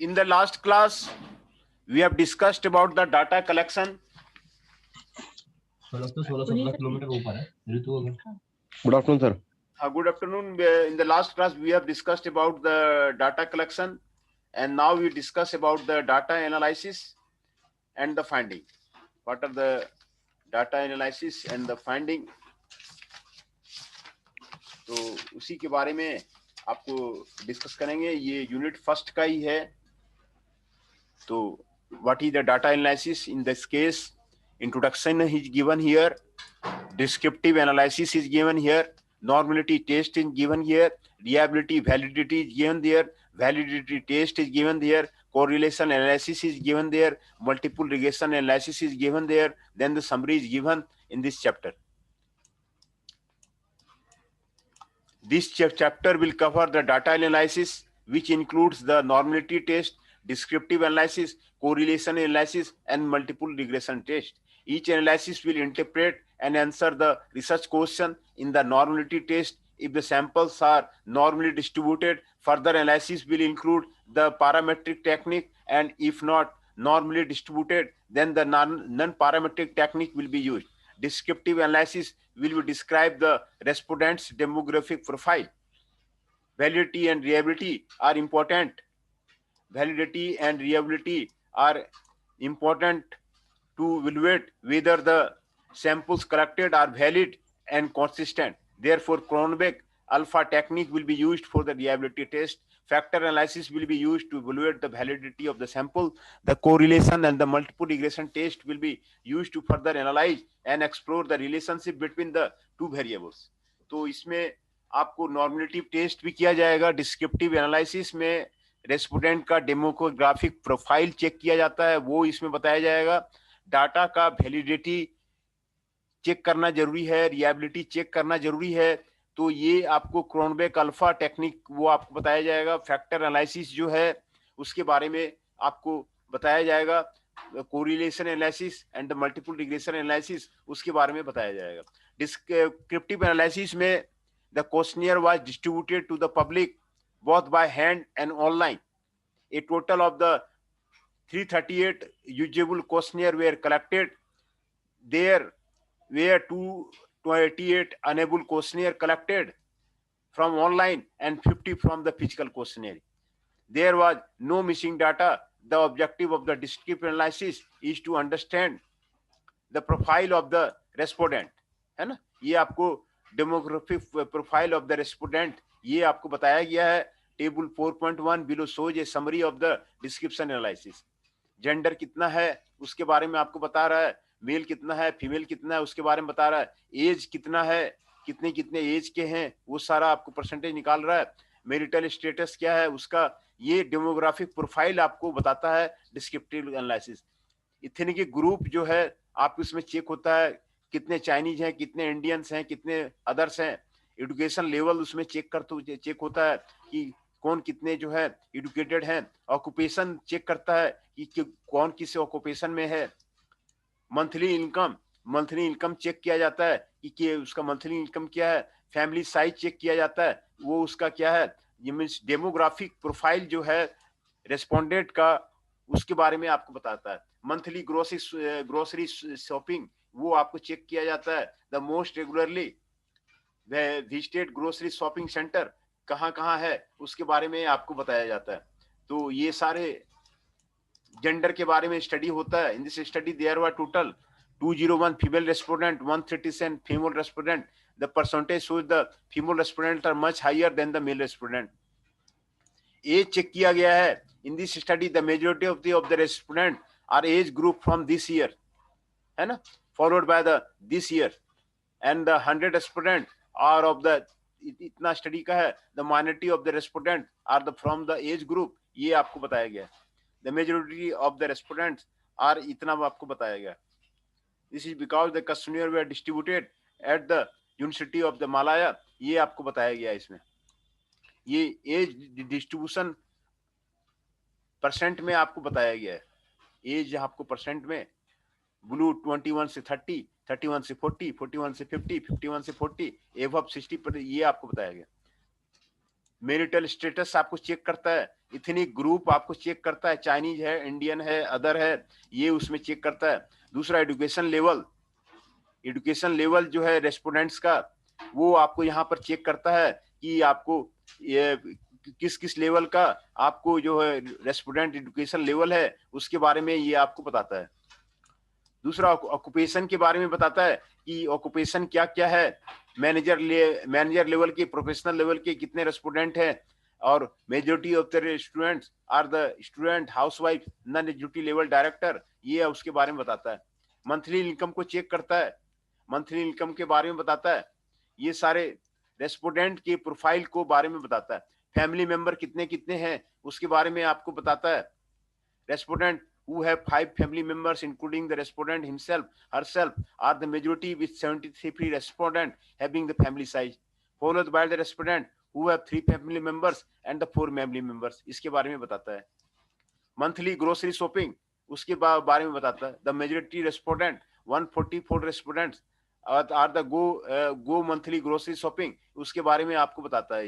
In the last class, we have discussed about the data collection. 16-17 kilometre ऊपर है ऋतु। Good afternoon, sir. Good afternoon. In the last class, we have discussed about the data collection, and now we discuss about the data analysis and the finding. What are the data analysis and the finding? तो उसी के बारे में आपको discuss करेंगे। ये unit first का ही है। तो what is the data analysis? In this case, introduction is given here, descriptive analysis is given here, normality test is given here, reliability validity is given there, validity test is given there, correlation analysis is given there, multiple regression analysis is given there, then the summary is given in this chapter. This chapter will cover the data analysis, which includes the normality test, descriptive analysis, correlation analysis, and multiple regression test. Each analysis will interpret and answer the research question in the normality test. If the samples are normally distributed, further analysis will include the parametric technique, and if not normally distributed, then the non-parametric technique will be used. Descriptive analysis will describe the respondent's demographic profile. Validity and reliability are important. Validity and reliability are important to evaluate whether the samples collected are valid and consistent. Therefore, Cronbach alpha technique will be used for the reliability test. Factor analysis will be used to evaluate the validity of the sample. The correlation and the multiple regression test will be used to further analyze and explore the relationship between the two variables. तो इसमें आपको normative test भी किया जाएगा। Descriptive analysis में respondent का demographic profile check किया जाता है, वो इसमें बताया जाएगा। डाटा का वैलिडिटी चेक करना जरूरी है, रिलायबिलिटी चेक करना जरूरी है। तो ये आपको क्रोनबेक अल्फा टेक्निक वो आपको बताया जाएगा। फैक्टर एनालिसिस जो है उसके बारे में आपको बताया जाएगा। Correlation analysis and the multiple regression analysis उसके बारे में बताया जाएगा। डिस्क्रिप्टिव एनालिसिस में the questionnaire was distributed to the public both by hand and online. A total of the 338 usable questionnaire were collected. There were 288 unable questionnaire collected from online and 50 from the physical questionnaire. There was no missing data. The objective of the descriptive analysis is to understand the profile of the respondent. है ना, ये आपको demographic profile of the respondent ये आपको बताया गया है। Table 4.1 below shows A summary of the description analysis. Gender कितना है उसके बारे में आपको बता रहा है, मेल कितना है, फीमेल कितना है उसके बारे में बता रहा है, एज कितना है, कितने कितने एज के हैं वो सारा आपको परसेंटेज निकाल रहा है। मैरिटल स्टेटस क्या है उसका, ये डेमोग्राफिक प्रोफाइल आपको बताता है डिस्क्रिप्टिव एनालिसिस। इथनिक ग्रुप जो है आपको इसमें चेक होता है, कितने चाइनीज हैं, कितने इंडियंस हैं, कितने अदर्स हैं। एजुकेशन लेवल उसमें चेक होता है कि कौन कितने जो है एजुकेटेड हैं। ऑक्यूपेशन चेक करता है कि कौन किस ऑक्यूपेशन में है। मंथली इनकम चेक किया जाता है कि उसका मंथली इनकम क्या है। फैमिली साइज चेक किया जाता है, वो उसका क्या है। ये मीन्स डेमोग्राफिक प्रोफाइल जो है रेस्पोंडेंट का उसके बारे में आपको बताता है। मंथली ग्रोसरी शॉपिंग वो आपको चेक किया जाता है। The most regularly visited grocery shopping centre कहाँ है उसके बारे में आपको बताया जाता है। तो ये सारे जेंडर के बारे में स्टडी होता है। In this study there were total 201 female respondent, 137 female respondent. The percentage shows the female respondent are much higher than the male respondent. Age चेक किया गया है। In this study the majority of the respondent are age group from this year, है ना, followed by the this year and the 100 respondent are of the इतना study का है। The minority of the respondent are the from the age group, ये आपको बताया गया। The majority of the respondents are इतना आपको बताया गया। This is because the questionnaire were distributed at the university of the Himalaya, ये आपको बताया गया। इसमें ये एज डिस्ट्रीब्यूशन परसेंट में आपको बताया गया है। एज आपको परसेंट में ब्लू 21 से 30, 31 से 40, 41 से 50, 51 से 40, एबव 60 पर ये आपको बताया गया। मैरिटल स्टेटस आपको चेक करता है। इथनिक ग्रुप आपको चेक करता है, चाइनीज है, इंडियन है, अदर है, ये उसमें चेक करता है। दूसरा एजुकेशन लेवल जो है रेस्पोंडेंट्स का, वो आपको यहाँ पर चेक करता है कि आपको ये किस किस लेवल का आपको जो है रेस्पोंडेंट एजुकेशन लेवल है, उसके बारे में ये आपको बताता है। दूसरा ऑक्यूपेशन के बारे में बताता है कि ऑक्यूपेशन क्या क्या है, मैनेजर लेवल के, प्रोफेशनल लेवल के कितने रेस्पोंडेंट हैं, और majority of the students are the student, housewife, non executive level director, ये उसके बारे में बताता है। मंथली इनकम को चेक करता है, मंथली इनकम के बारे में बताता है। ये सारे रेस्पोंडेंट के प्रोफाइल को बारे में बताता है। फैमिली मेंबर कितने कितने हैं उसके बारे में आपको बताता है। Respondent who have 5 family members including the respondent himself herself are the majority with 73 respondent having the family size, followed by the respondent who have 3 family members and the 4 family members, इसके बारे में बताता है। Monthly grocery shopping उसके बारे में बताता है। The majority respondent 144 respondents are the go monthly grocery shopping, उसके बारे में आपको बताता है,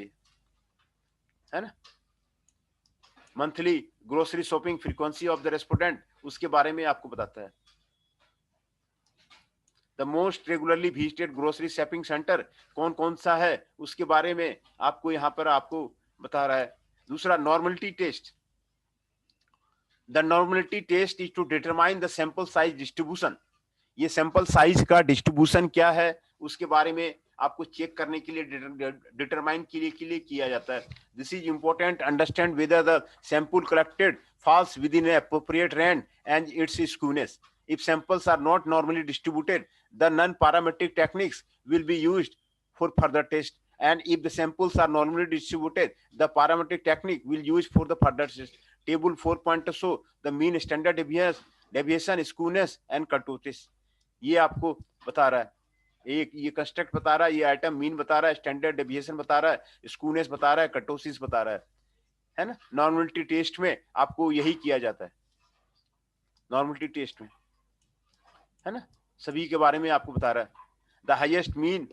है ना। Monthly grocery shopping frequency of the respondent, उसके बारे में आपको बताता है। The most regularly visited grocery shopping centre कौन कौन सा है उसके बारे में आपको यहाँ पर आपको बता रहा है। दूसरा normality test, the normality test is to determine the sample size distribution, ये सैंपल साइज का डिस्ट्रीब्यूशन क्या है उसके बारे में आपको चेक करने के लिए, डिटरमाइन के लिए किया जाता है। This is important understand whether the sample collected falls within an appropriate range and its skewness. If samples are not normally distributed, the non-parametric techniques will be used for further test. And if the samples are normally distributed, the parametric technique will use for the further test. Table 4 point show the mean standard deviation, skewness and kurtosis. ये आपको बता रहा है, एक ये construct बता रहा है, ये आइटम मीन बता रहा है, स्टैंडर्ड डेविएशन बता रहा है, स्कूनेस बता रहा है, कर्टोसिस बता रहा है ना। नॉर्मलिटी टेस्ट में आपको यही किया जाता है, नॉर्मलिटी टेस्ट में, है ना, सभी के बारे में आपको बता रहा है। The highest mean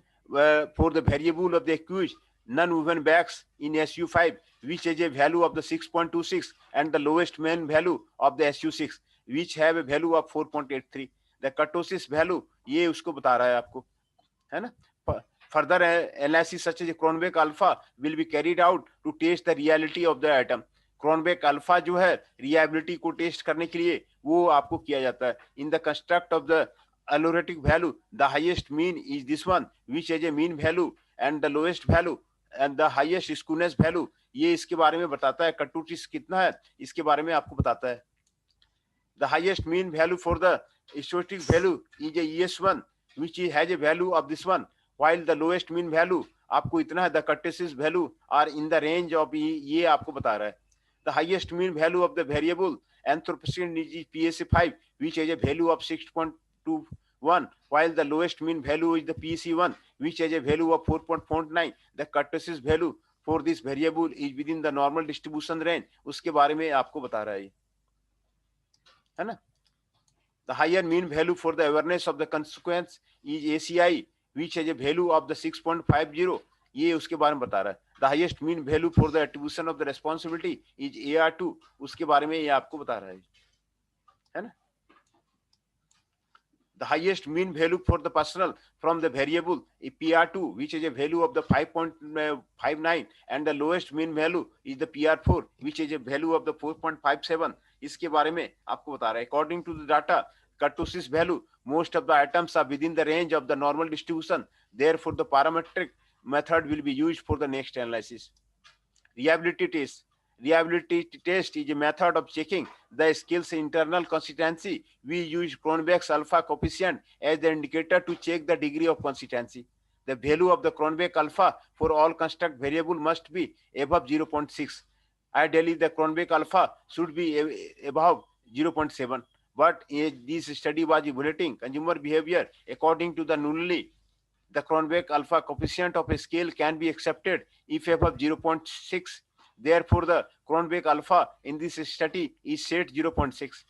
for the variable of the accuse non women backs in SU5 which has a value of the 6.26 and the lowest mean value of the SU6 which have a value of 4.83. the kurtosis value ये उसको बता रहा है आपको, है ना। Further analysis such as Cronbach alpha will be carried out to test the reality of the atom. Cronbach alpha जो है reliability को टेस्ट करने के लिए वो आपको किया जाता है। In the construct of the alloretic value, the highest mean is this one which has a mean value and the lowest value and the highest skewness value, ये इसके बारे में बताता है। कर्टोसिस कितना है इसके बारे में आपको बताता है। The highest mean value for the stochastic value is a ES1 which has a value of this one, while the lowest mean value आपको इतना है। The kurtosis value are in the range of ये आपको बता रहा है। The highest mean value of the variable anthropocean is PSA5 which has a value of 6.21, while the lowest mean value is the PEC1 which has a value of 4.49. The kurtosis value for this variable is within the normal distribution range, उसके बारे में आपको बता रहा है ना। The higher mean value for the awareness of the consequence is ACI which has a value of the 6.50, ये उसके बारे में बता रहा है। The highest mean value for the attribution of the responsibility is AR2, उसके बारे में ये आपको बता रहा है ना। The highest mean value for the personal from the variable PR2 which is a value of the 5.59 and the lowest mean value is the PR4 which is a value of the 4.57, इसके बारे में आपको बता रहा है। According to the data kurtosis value, most of the items are within the range of the normal distribution, therefore the parametric method will be used for the next analysis. Reliability test. Reliability test is a method of checking the skill's internal consistency. We use Cronbach's alpha coefficient as the indicator to check the degree of consistency. The value of the Cronbach alpha for all construct variable must be above 0.6. Ideally, the Cronbach alpha should be above 0.7. But this study was evaluating consumer behavior according to the nullity. The Cronbach alpha coefficient of a scale can be accepted if above 0.6. Therefore, the Cronbach alpha in this study is set 0.6.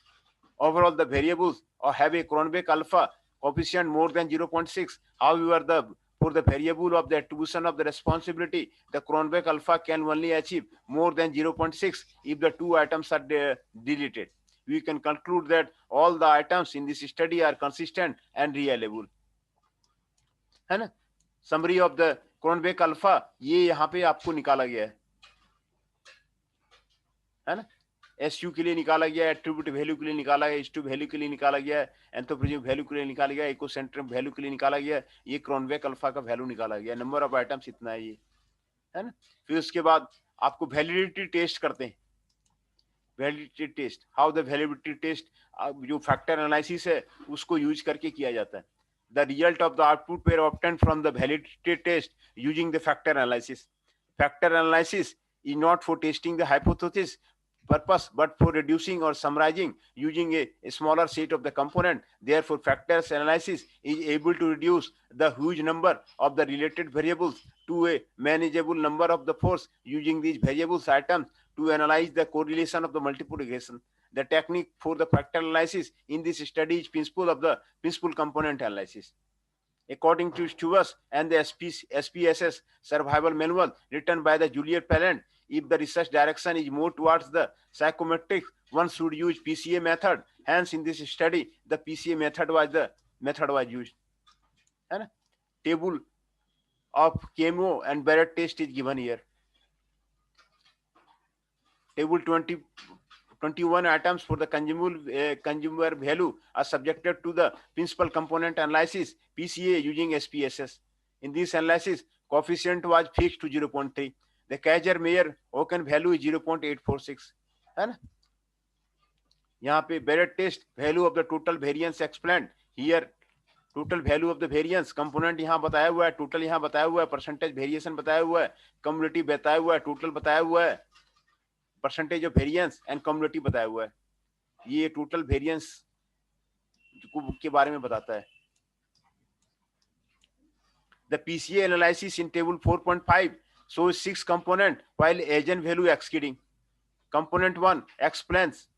Overall, the variables have a Cronbach alpha coefficient more than 0.6. However, the for the variable of the attribution of the responsibility, the Cronbach alpha can only achieve more than 0.6 if the two items are deleted. We can conclude that all the items in this study are consistent and reliable. है ना? Summary of the Cronbach alpha ये यहाँ पे आपको निकाला गया है ना? SU के लिए निकाला गया, एट्रीब्यूट वैल्यू के लिए निकाला गया, S2 वैल्यू के लिए निकाला गया, एंथ्रोपोजेनिक वैल्यू के लिए निकाला गया, इकोसेंट्रिक वैल्यू के लिए निकाला गया, ये क्रोनबेक अल्फा का वैल्यू निकाला गया। नंबर ऑफ आइटम्स इतना है ये, है ना? फिर उसके बाद आपको वैलिडिटी टेस्ट करते हैं। Validity test, how the validity test, जो फैक्टर एनालिसिस है उसको यूज करके किया जाता है। The result of the output were obtained from the validity test using the factor analysis. Factor analysis is not for testing the hypothesis purpose, but for reducing or summarizing using a smaller set of the component. Therefore, factors analysis is able to reduce the huge number of the related variables to a manageable number of the force using these variables items to analyze the correlation of the multiple regression. The technique for the factor analysis in this study is principle of the principal component analysis. According to Stewart and the SPSS survival manual written by the Juliet Pallant, if the research direction is more towards the psychometrics, one should use PCA method. Hence, in this study, the PCA method was used. And table of KMO and Barrett test is given here. Table 21 items for the consumer value are subjected to the principal component analysis PCA using SPSS. In this analysis, coefficient was fixed to 0.3. The Kaiser-Meyer Oken value is 0.846. है ना? यहाँ पे Barrett test value of the total variance explained here. Total value of the variance component यहाँ बताया हुआ है, total यहाँ बताया हुआ है, percentage variation बताया हुआ है, cumulative बताया हुआ है, total बताया हुआ है, percentage of variance and cumulative बताया हुआ है। ये total variance के बारे में बताता है। The PCA analysis in table 4.5 shows 6 component while eigenvalue exceeding. Component 1 explains.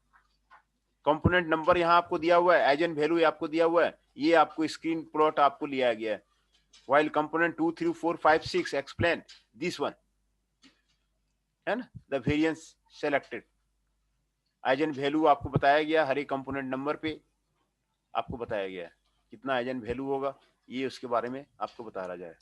Component number यहाँ आपको दिया हुआ है, eigenvalue आपको दिया हुआ है, ये आपको स्क्रीन प्लॉट आपको लिया गया है। While component 2, 3, 4, 5, 6 explain this one, है ना? The variance selected. eigenvalue आपको बताया गया, हर एक component नंबर पे आपको बताया गया कितना eigenvalue होगा, ये उसके बारे में आपको बता रहा जाए।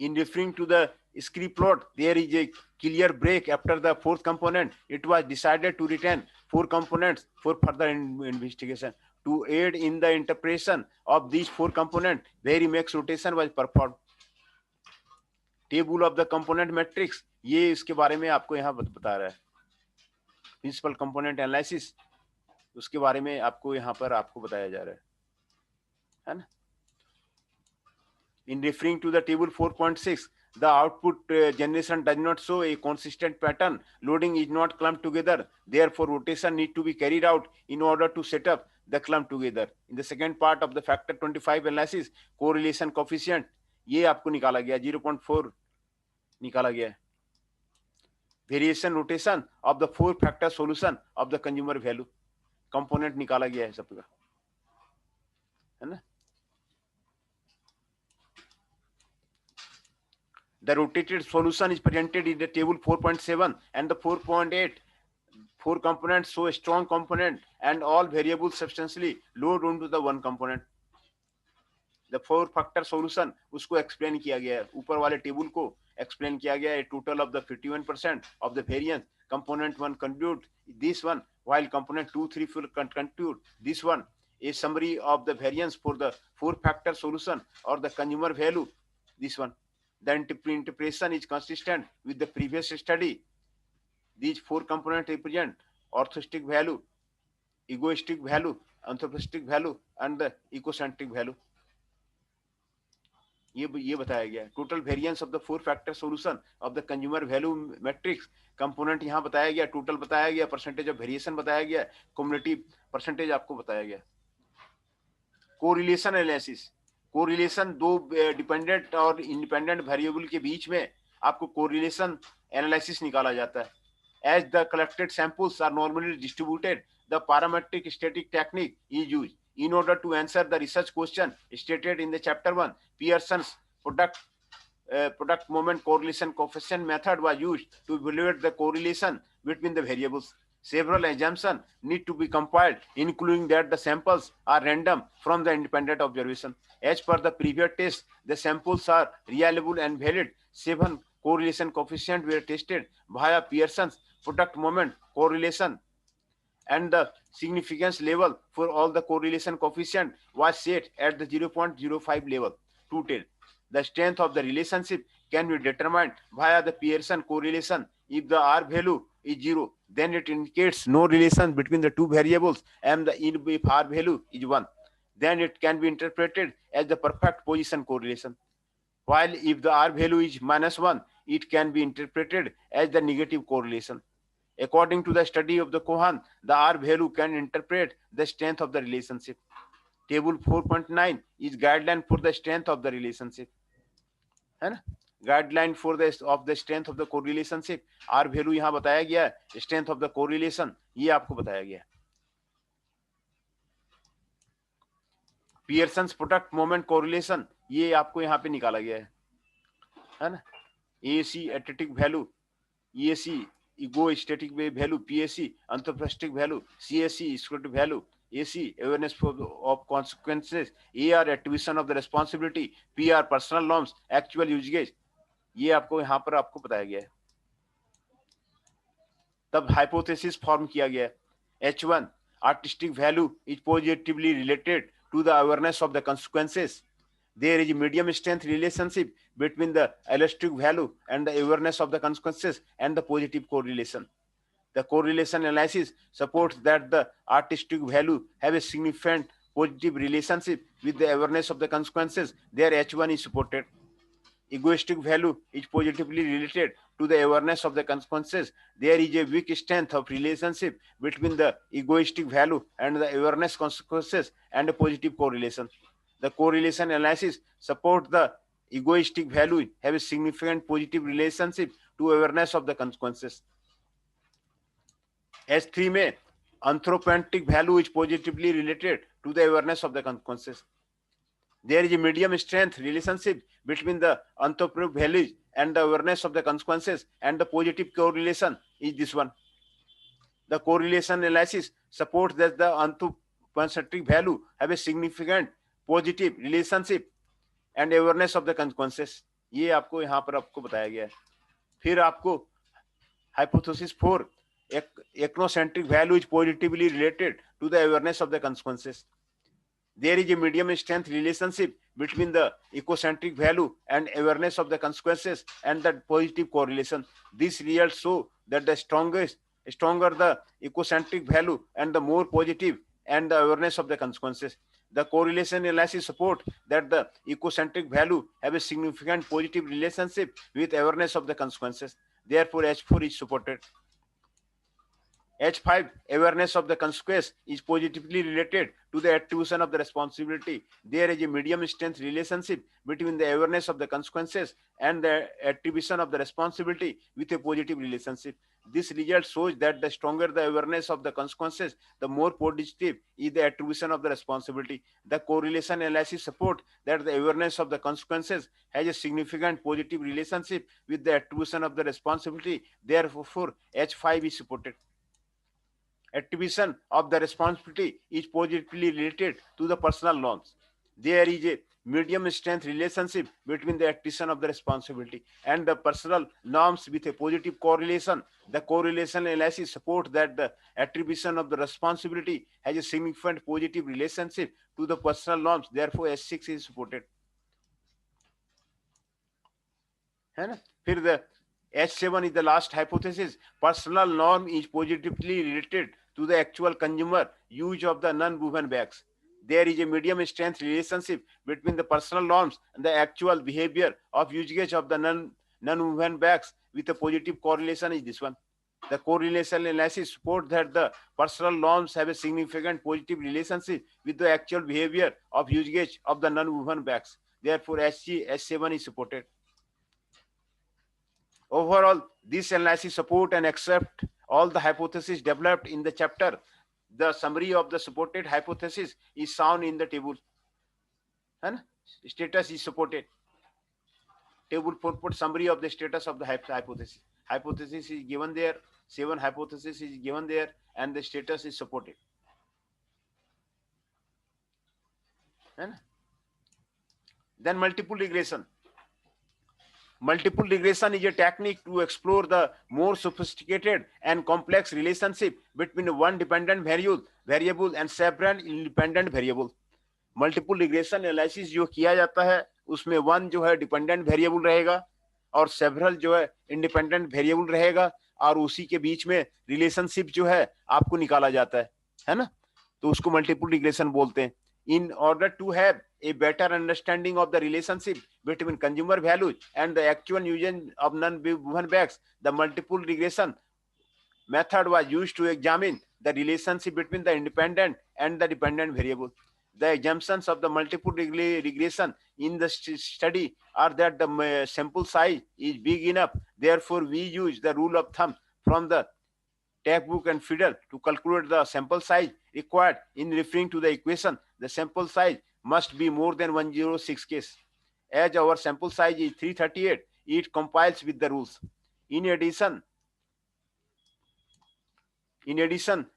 In referring to the script plot, there is a clear break after the fourth component. It was decided to retain 4 components for further investigation. To aid in the interpretation of these 4 components, varimax rotation was performed. Table of the component matrix, ये इसके बारे में आपको यहाँ बता रहा है। Principal component analysis, उसके बारे में आपको यहाँ पर आपको बताया जा रहा है ना? In referring to the table 4.6, the output generation does not show a consistent pattern. Loading is not clumped together. Therefore, rotation need to be carried out in order to set up the clump together. In the second part of the factor 25 analysis, correlation coefficient, ये आपको निकाला गया 0.4 निकाला गया। Variation rotation of the 4 factor solution of the consumer value component निकाला गया है सबका, है ना? The rotated solution is presented in the table 4.7 and the 4.8. 4 components show a strong component and all variables substantially load onto the one component. The 4 factor solution उसको explain किया गया है, ऊपर वाले table को explain किया गया है। Total of the 51% of the variance, component 1 contribute this one, while component 2, 3, 4 contribute this one. A summary of the variance for the 4 factor solution or the consumer value, this one. The interpretation is consistent with the previous study. These 4 components represent orthostatic value, egoistic value, anthropostic value, and the ecocentric value. ये बताया गया। Total variance of the 4 factor solution of the consumer value matrix component यहाँ बताया गया, total बताया गया, percentage of variation बताया गया, cumulative percentage आपको बताया गया। Correlation analysis, कोरिलेशन दो डिपेंडेंट और इंडिपेंडेंट वेरिएबल के बीच में आपको कोरिलेशन एनालिसिस निकाला जाता है। As the collected samples are normally distributed the parametric static technique is used. In order to answer the research question stated in the chapter 1, Pearson's product moment correlation coefficient method was used to evaluate the correlation between the variables. Several assumptions need to be compiled, including that the samples are random from the independent observation. As per the previous test, the samples are reliable and valid. 7 correlation coefficients were tested via Pearson's product moment correlation, and the significance level for all the correlation coefficient was set at the 0.05 level. To tell the strength of the relationship can be determined via the Pearson correlation. If the R value is 0, then it indicates no relation between the two variables, and if R value is 1, then it can be interpreted as the perfect position correlation. While if the R value is -1, it can be interpreted as the negative correlation. According to the study of the Cohen, the R value can interpret the strength of the relationship. Table 4.9 is guideline for the strength of the relationship, है ना? Guideline for the of the strength of the correlationship. R value यहाँ बताया गया है, strength of the correlation ये आपको बताया गया है. Pearson's product moment correlation ये आपको यहाँ पे निकाला गया है ना? AAC attritic value, EAC egostatic value, PAC anthroposophistic value, CAC squared value, AC awareness of consequences, AR attribution of the responsibility, PR personal norms, actual usage, ये आपको यहाँ पर आपको बताया गया है. तब हाइपोथेसिस फॉर्म किया गया है. H1 artistic value is positively related to the awareness of the consequences. There is a medium strength relationship between the elastic value and the awareness of the consequences and the positive correlation. The correlation analysis supports that the artistic value have a significant positive relationship with the awareness of the consequences. There H1 is supported. Egoistic value is positively related to the awareness of the consequences. There is a weak strength of relationship between the egoistic value and the awareness consequences and a positive correlation. The correlation analysis supports the egoistic value have a significant positive relationship to awareness of the consequences. H3 में anthropocentric value is positively related to the awareness of the consequences. There is a medium strength relationship between the anthropocentric values and the awareness of the consequences, and the positive correlation is this one. The correlation analysis supports that the anthropocentric value have a significant positive relationship and awareness of the consequences. ये आपको यहाँ पर आपको बताया गया है. फिर आपको hypothesis 4, ethnocentric value is positively related to the awareness of the consequences. There is a medium strength relationship between the ecocentric value and awareness of the consequences and the positive correlation. These results show that the stronger the ecocentric value and the more positive and the awareness of the consequences. The correlation analysis support that the ecocentric value have a significant positive relationship with awareness of the consequences. Therefore, H4 is supported. H5, awareness of the consequence is positively related to the attribution of the responsibility. There is a medium strength relationship between the awareness of the consequences and the attribution of the responsibility with a positive relationship. This result shows that the stronger the awareness of the consequences, the more positive is the attribution of the responsibility. The correlation analysis support that the awareness of the consequences has a significant positive relationship with the attribution of the responsibility. Therefore, H5 is supported. Attribution of the responsibility is positively related to the personal norms. There is a medium strength relationship between the attribution of the responsibility and the personal norms with a positive correlation. The correlation analysis supports that the attribution of the responsibility has a significant positive relationship to the personal norms. Therefore, S6 is supported. है ना? फिर the H7 is the last hypothesis. Personal norm is positively related to the actual consumer use of the non-woven bags. There is a medium strength relationship between the personal norms and the actual behavior of usage of the non-woven bags with a positive correlation is this one. The correlation analysis supports that the personal norms have a significant positive relationship with the actual behavior of usage of the non-woven bags. Therefore, S7 is supported. Overall, this analysis support and accept all the hypotheses developed in the chapter. the summary of the supported hypothesis is shown in the table, है ना? Status is supported. Table 4 put summary of the status of the hypothesis. Hypothesis is given there, 7 hypothesis is given there, and the status is supported, है ना? Then multiple regression. Multiple regression is a technique to explore the more sophisticated and complex relationship between one dependent variable and several independent variable. Multiple regression analysis जो किया जाता है उसमें one जो है dependent variable रहेगा और सेवरल जो है इंडिपेंडेंट वेरिएबल रहेगा और उसी के बीच में रिलेशनशिप जो है आपको निकाला जाता है ना? तो उसको मल्टीपल रिग्रेशन बोलते हैं. In order to have a better understanding of the relationship between consumer values and the actual usage of non-woven bags, the multiple regression method was used to examine the relationship between the independent and the dependent variable. The assumptions of the multiple regression in the study are that the sample size is big enough. Therefore, we use the rule of thumb from the textbook and FIDL to calculate the sample size required. In referring to the equation, the sample size must be more than 106 case. As our sample size is 338, it compiles with the rules. In addition,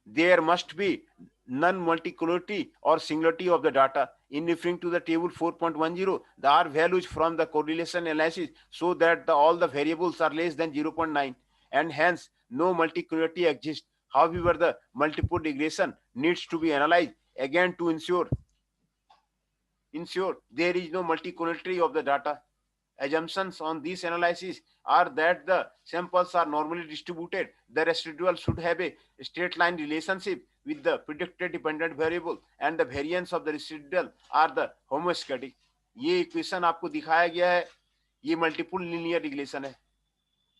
there must be non-multicolority or singularity of the data. In referring to the table 4.10, the R values from the correlation analysis show that all the variables are less than 0.9 and hence no multicolority exists. However, the multiple regression needs to be analyzed again to ensure there is no multicolority of the data. Assumptions on this analysis are that the samples are normally distributed. The residual should have a straight line relationship with the predicted dependent variable and the variance of the residual are the homoscedastic. ये equation आपको दिखाया गया है, ये multiple linear regression है.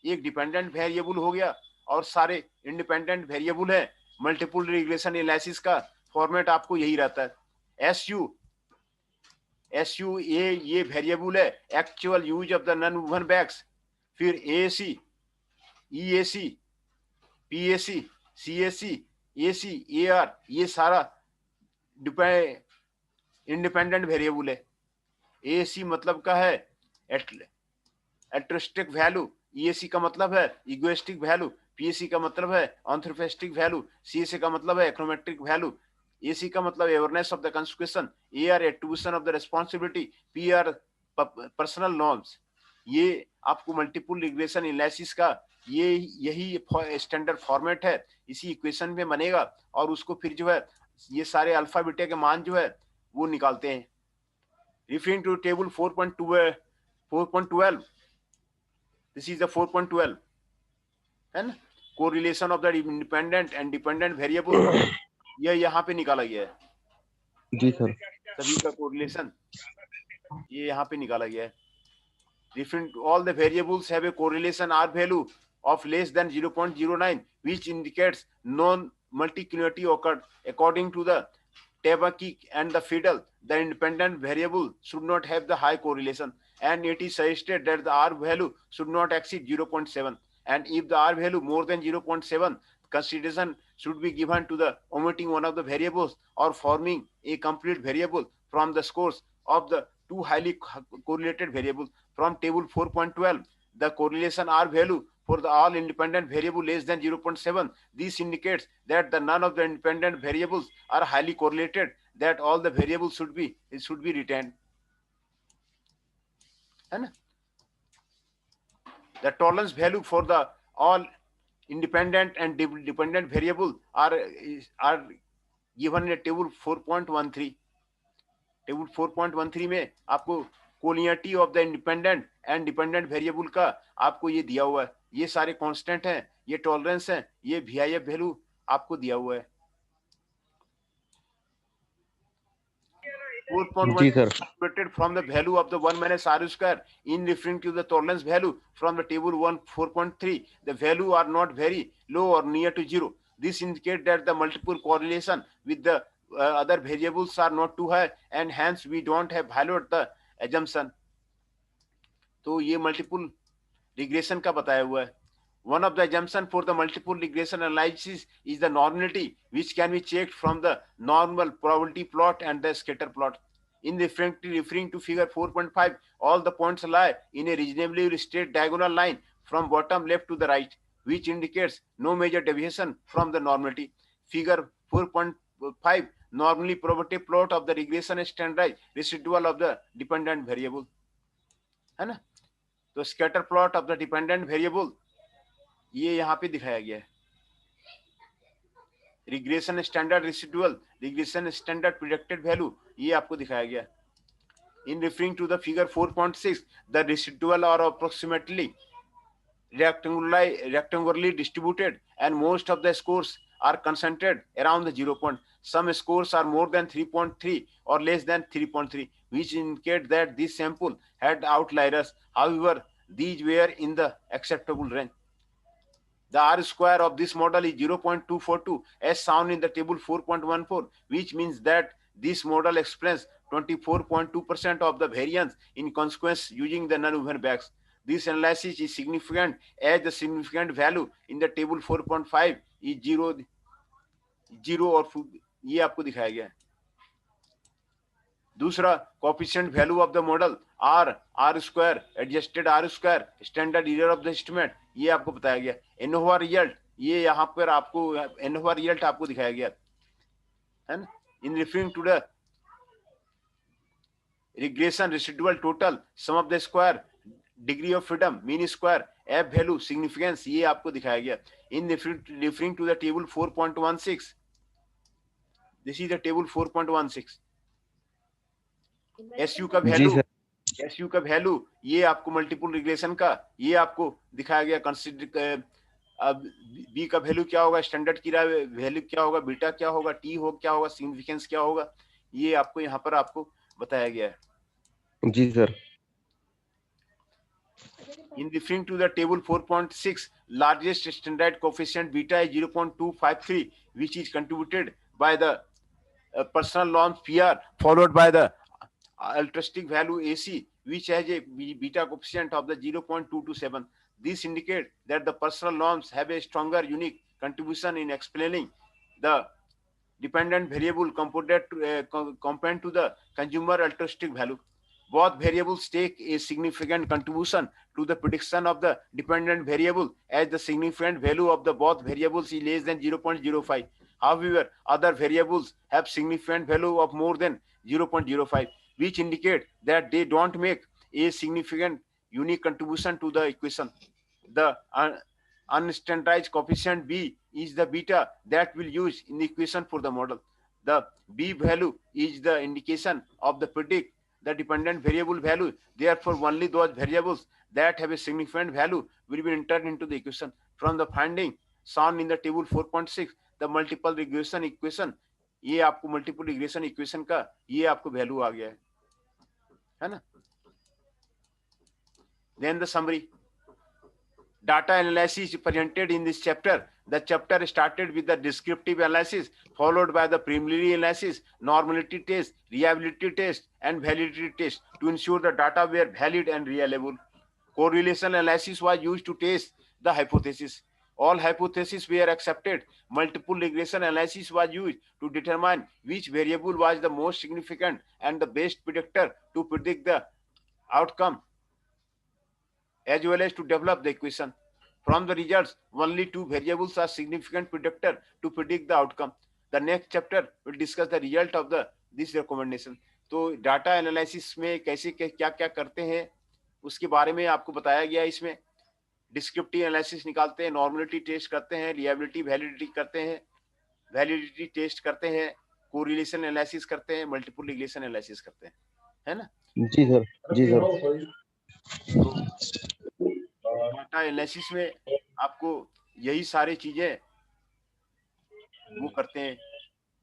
एक dependent variable हो गया और सारे इंडिपेंडेंट वेरिएबल है. मल्टीपल रिग्रेशन एनालिसिस का फॉर्मेट आपको यही रहता है. SU ये वेरिएबल है, actual use of the non woven bags. फिर AAC, EAC, PAC, CAC, AC, AR ये सारा इंडिपेंडेंट वेरिएबल है. AAC मतलब का है एल्ट्रिस्टिक वैल्यू, EAC का मतलब है इगोइस्टिक वैल्यू, PAC का मतलब है एंथ्रोपोस्टिक वैल्यू, CAC का मतलब है इकोनोमेट्रिक वैल्यू, AC का मतलब awareness of the consequence, AR attribution of the responsibility, PR personal norms. ये आपको मल्टीपल रिग्रेशन एनालिसिस का यही स्टैंडर्ड फॉर्मेट है. इसी इक्वेशन में बनेगा और उसको फिर जो है ये सारे अल्फा बीटा के मान जो है वो निकालते हैं. Referring to table 4.12, this is the 4.12, है ना? Correlation of the independent and dependent variable ये यहाँ पे निकाला गया है. जी सर. सभी का correlation ये यहाँ पे निकाला गया है. Different all the variables have a correlation R value of less than 0.09, which indicates non-multicolority occurred. According to the Tabaki and the FIDL, the independent variable should not have the high correlation, and it is suggested that the R value should not exceed 0.7. And if the R value more than 0.7, consideration should be given to the omitting one of the variables or forming a complete variable from the scores of the two highly correlated variables. From table 4.12, the correlation R value for the all independent variable less than 0.7. This indicates that the none of the independent variables are highly correlated, that all the variables should be retained. And the tolerance value for the all independent and dependent variable are given in table 4.13. Table 4.13 में आपको collinearity of the independent and dependent variable का आपको ये दिया हुआ है. ये सारे कांस्टेंट हैं, ये टॉलरेंस हैं, ये VIF वैल्यू आपको दिया हुआ है. 4.1 separated from the value of the 1 minus R square. In referring to the tolerance value from the table 4.3, the value are not very low or near to 0. This indicates that the multiple correlation with the other variables are not too high, and hence we don't have valued the assumption. तो ये multiple regression का बताया हुआ है. One of the assumptions for the multiple regression analysis is the normality, which can be checked from the normal probability plot and the scatter plot. In referring to figure 4.5, all the points lie in a reasonably straight diagonal line from bottom left to the right, which indicates no major deviation from the normality. Figure 4.5 normally probability plot of the regression standardized residual of the dependent variable, है ना? तो scatter plot of the dependent variable ये यहाँ पे दिखाया गया है. Regression standard residual, regression standard predicted value ये आपको दिखाया गया. In referring to the figure 4.6, the residual are approximately rectangularly distributed, and most of the scores are concentrated around the 0 point. Some scores are more than 3.3 or less than 3.3, which indicate that this sample had outliers. However, these were in the acceptable range. The R square of this model is 0.242 as shown in the table 4.14, which means that this model explains 24.2% of the variance in consequence using the non-even bags. This analysis is significant as the significant value in the table 4.5 is 0 और ये आपको दिखाया गया है. दूसरा coefficient value of the model R square, adjusted R square, standard error of the estimate ये आपको बताया गया. एनोवा रिजल्ट ये यहाँ पर आपको एनोवा रिजल्ट आपको दिखाया गया है ना. In referring to the regression residual total sum of the square, degree of freedom, mean square, F value, significance ये आपको दिखाया गया. In referring to the table 4.16, this is the table 4.16. S U का वैल्यू ये आपको मल्टीपल रिग्रेशन का ये आपको दिखाया गया. कंसीडर बी का वैल्यू क्या होगा, स्टैंडर्ड की वैल्यू क्या होगा, बीटा क्या होगा, टी हो क्या होगा, सिग्निफिकेंस क्या होगा, ये आपको यहाँ पर आपको बताया गया है. जी sir. In referring to the table 4.6, largest standard coefficient beta is 0.253, which is contributed by the personal norms PR, followed by the altruistic value AC, which has a beta coefficient of the 0.227. This indicates that the personal norms have a stronger unique contribution in explaining the dependent variable compared to the consumer altruistic value. Both variables take a significant contribution to the prediction of the dependent variable, as the significant value of the both variables is less than 0.05. However, other variables have significant value of more than 0.05, which indicate that they don't make a significant unique contribution to the equation. The unstandardized coefficient B is the beta that will use in the equation for the model. The B value is the indication of the predict the dependent variable value. Therefore, only those variables that have a significant value will be entered into the equation. From the finding shown in the table 4.6, the multiple regression equation, ये आपको multiple regression equation का ये आपको value आ गया है ना. Then the summary. Data analysis presented in this chapter. The chapter started with the descriptive analysis, followed by the preliminary analysis, normality test, reliability test, and validity test to ensure the data were valid and reliable. Correlation analysis was used to test the hypothesis. All hypotheses were accepted. Multiple regression analysis was used to determine which variable was the most significant and the best predictor to predict the outcome, as well as to develop the equation. From the results, only two variables are significant predictor to predict the outcome. The next chapter will discuss the result of this recommendation. तो data analysis में कैसे क्या क्या करते हैं उसके बारे में आपको बताया गया है. इसमें डिस्क्रिप्टिव एनालिसिस निकालते हैं, नॉर्मलिटी टेस्ट करते हैं, रिलायबिलिटी वैलिडिटी करते हैं, वैलिडिटी टेस्ट करते हैं, कोरिलेशन एनालिसिस करते हैं, मल्टीपल रिग्रेशन एनालिसिस करते हैं, है ना. जी सर. जी सर. डाटा एनालिसिस में आपको यही सारी चीजें वो करते हैं.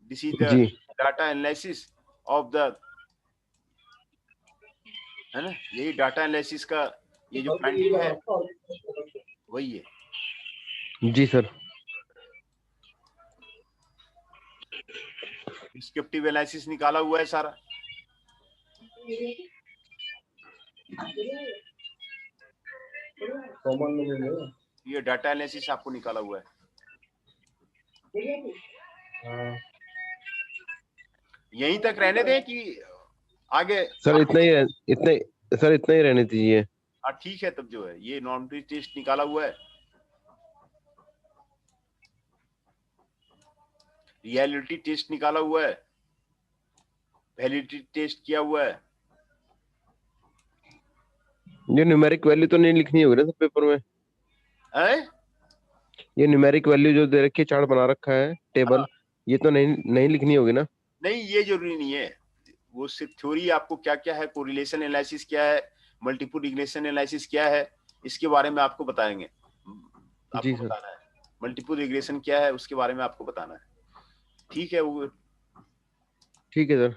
This is the data analysis of the, है ना, यही डाटा एनालिसिस का ये जो फाइंडिंग है वही है. जी सर. डिस्क्रिप्टिव एनालिसिस निकाला हुआ है सारा. ये डाटा एनालिसिस आपको निकाला हुआ है। यहीं तक रहने दें कि आगे? सर इतना ही सर इतना ही रहने दीजिए। हाँ ठीक है, तब जो है ये नॉर्मलिटी टेस्ट निकाला हुआ है, रियलिटी टेस्ट निकाला हुआ है, वैलिडिटी टेस्ट किया हुआ है। ये न्यूमेरिक वैल्यू तो नहीं लिखनी होगी ना सर पेपर में? हैं? ये न्यूमेरिक वैल्यू जो दे रखी है, चार्ट बना रखा है टेबल, ये तो नहीं लिखनी होगी ना? नहीं, ये जरूरी नहीं है, वो सिर्फ थ्योरी आपको क्या क्या है, कोरिलेशन एनालिसिस क्या है, मल्टीपल रिग्रेशन एनालिसिस क्या है, इसके बारे में आपको बताएंगे। जी आपको सर। बताना है मल्टीपल रिग्रेशन क्या है, उसके बारे में आपको बताना है। ठीक है, वो ठीक है सर।